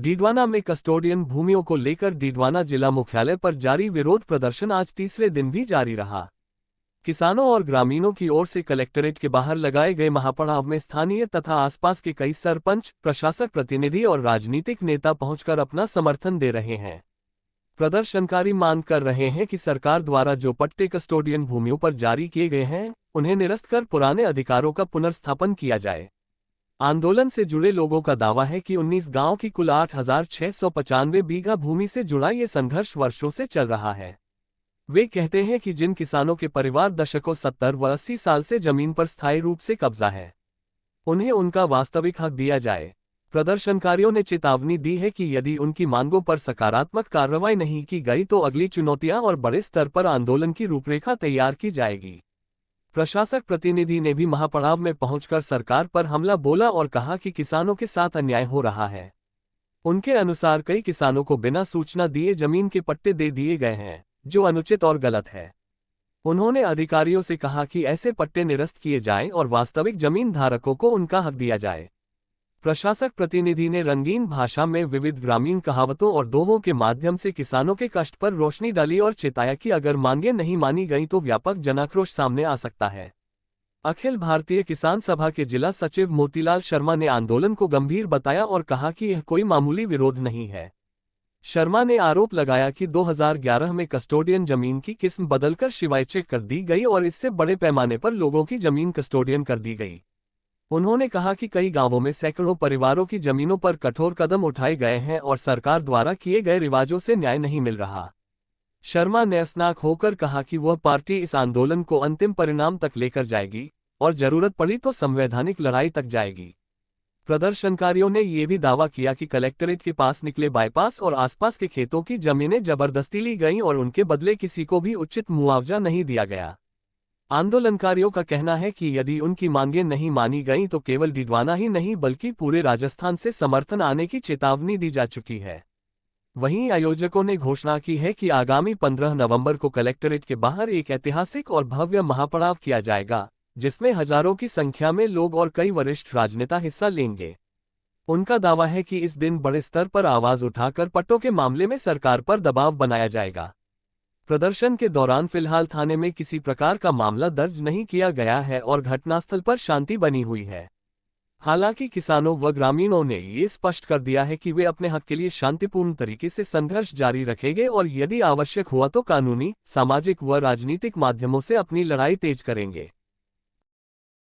डीडवाना में कस्टोडियन भूमियों को लेकर डीडवाना जिला मुख्यालय पर जारी विरोध प्रदर्शन आज तीसरे दिन भी जारी रहा। किसानों और ग्रामीणों की ओर से कलेक्ट्रेट के बाहर लगाए गए महापड़ाव में स्थानीय तथा आसपास के कई सरपंच, प्रशासक प्रतिनिधि और राजनीतिक नेता पहुंचकर अपना समर्थन दे रहे हैं। प्रदर्शनकारी मांग कर रहे हैं कि सरकार द्वारा जो पट्टे कस्टोडियन भूमियों पर जारी किए गए हैं, उन्हें निरस्त कर पुराने अधिकारों का पुनर्स्थापन किया जाए। आंदोलन से जुड़े लोगों का दावा है कि 19 गांव की कुल 8,695 बीघा भूमि से जुड़ा ये संघर्ष वर्षों से चल रहा है। वे कहते हैं कि जिन किसानों के परिवार दशकों 70 व 80 साल से जमीन पर स्थायी रूप से कब्जा है, उन्हें उनका वास्तविक हक दिया जाए। प्रदर्शनकारियों ने चेतावनी दी है कि यदि उनकी मांगों पर सकारात्मक कार्रवाई नहीं की गई तो अगली चुनौतियां और बड़े स्तर पर आंदोलन की रूपरेखा तैयार की जाएगी। प्रशासक प्रतिनिधि ने भी महापड़ाव में पहुंचकर सरकार पर हमला बोला और कहा कि किसानों के साथ अन्याय हो रहा है। उनके अनुसार कई किसानों को बिना सूचना दिए जमीन के पट्टे दे दिए गए हैं, जो अनुचित और गलत है। उन्होंने अधिकारियों से कहा कि ऐसे पट्टे निरस्त किए जाएं और वास्तविक जमीन धारकों को उनका हक दिया जाए। प्रशासक प्रतिनिधि ने रंगीन भाषा में विविध ग्रामीण कहावतों और दोहों के माध्यम से किसानों के कष्ट पर रोशनी डाली और चेताया कि अगर मांगें नहीं मानी गईं तो व्यापक जनाक्रोश सामने आ सकता है। अखिल भारतीय किसान सभा के जिला सचिव मोतीलाल शर्मा ने आंदोलन को गंभीर बताया और कहा कि यह कोई मामूली विरोध नहीं है। शर्मा ने आरोप लगाया कि 2011 में कस्टोडियन जमीन की किस्म बदलकर शिवायचेक कर दी गई और इससे बड़े पैमाने पर लोगों की जमीन कस्टोडियन कर दी गई। उन्होंने कहा कि कई गांवों में सैकड़ों परिवारों की जमीनों पर कठोर कदम उठाए गए हैं और सरकार द्वारा किए गए रिवाजों से न्याय नहीं मिल रहा। शर्मा ने असनाक होकर कहा कि वह पार्टी इस आंदोलन को अंतिम परिणाम तक लेकर जाएगी और जरूरत पड़ी तो संवैधानिक लड़ाई तक जाएगी। प्रदर्शनकारियों ने यह भी दावा किया कि कलेक्ट्रेट के पास निकले बाईपास और आसपास के खेतों की जमीनें जबरदस्ती ली गईं और उनके बदले किसी को भी उचित मुआवजा नहीं दिया गया। आंदोलनकारियों का कहना है कि यदि उनकी मांगें नहीं मानी गईं तो केवल डीडवाना ही नहीं बल्कि पूरे राजस्थान से समर्थन आने की चेतावनी दी जा चुकी है। वहीं आयोजकों ने घोषणा की है कि आगामी 15 नवंबर को कलेक्ट्रेट के बाहर एक ऐतिहासिक और भव्य महापड़ाव किया जाएगा, जिसमें हजारों की संख्या में लोग और कई वरिष्ठ राजनेता हिस्सा लेंगे। उनका दावा है कि इस दिन बड़े स्तर पर आवाज उठाकर पट्टों के मामले में सरकार पर दबाव बनाया जाएगा। प्रदर्शन के दौरान फिलहाल थाने में किसी प्रकार का मामला दर्ज नहीं किया गया है और घटनास्थल पर शांति बनी हुई है। हालांकि किसानों व ग्रामीणों ने ये स्पष्ट कर दिया है कि वे अपने हक के लिए शांतिपूर्ण तरीके से संघर्ष जारी रखेंगे और यदि आवश्यक हुआ तो कानूनी, सामाजिक व राजनीतिक माध्यमों से अपनी लड़ाई तेज करेंगे।